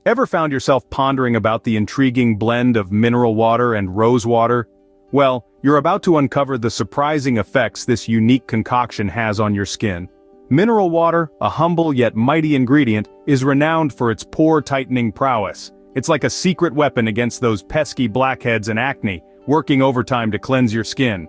Ever found yourself pondering about the intriguing blend of mineral water and rose water? Well, you're about to uncover the surprising effects this unique concoction has on your skin. Mineral water, a humble yet mighty ingredient, is renowned for its pore-tightening prowess. It's like a secret weapon against those pesky blackheads and acne, working overtime to cleanse your skin.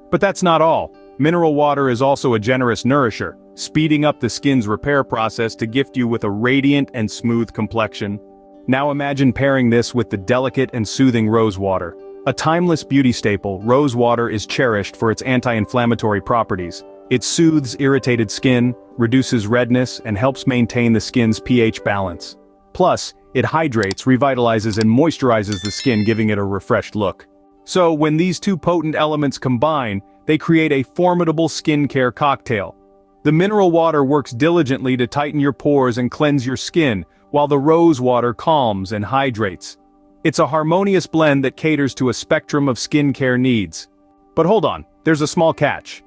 But that's not all. Mineral water is also a generous nourisher, speeding up the skin's repair process to gift you with a radiant and smooth complexion. Now imagine pairing this with the delicate and soothing rose water. A timeless beauty staple, rose water is cherished for its anti-inflammatory properties. It soothes irritated skin, reduces redness, and helps maintain the skin's pH balance. Plus, it hydrates, revitalizes, and moisturizes the skin, giving it a refreshed look. So, when these two potent elements combine, they create a formidable skincare cocktail. The mineral water works diligently to tighten your pores and cleanse your skin, while the rose water calms and hydrates. It's a harmonious blend that caters to a spectrum of skincare needs. But hold on, there's a small catch.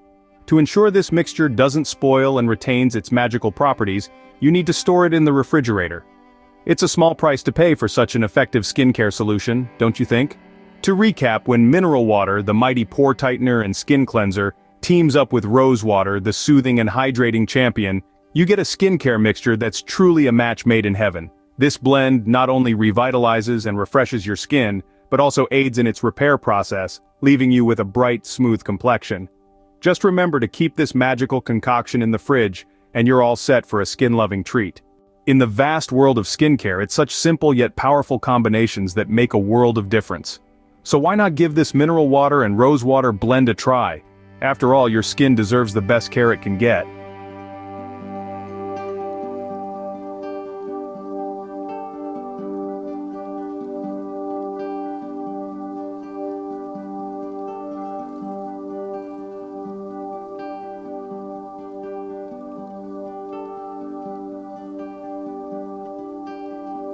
To ensure this mixture doesn't spoil and retains its magical properties, you need to store it in the refrigerator. It's a small price to pay for such an effective skincare solution, don't you think? To recap, when mineral water, the mighty pore tightener and skin cleanser, teams up with rose water, the soothing and hydrating champion, you get a skincare mixture that's truly a match made in heaven. This blend not only revitalizes and refreshes your skin, but also aids in its repair process, leaving you with a bright, smooth complexion. Just remember to keep this magical concoction in the fridge, and you're all set for a skin-loving treat. In the vast world of skincare, it's such simple yet powerful combinations that make a world of difference. So why not give this mineral water and rose water blend a try? After all, your skin deserves the best care it can get.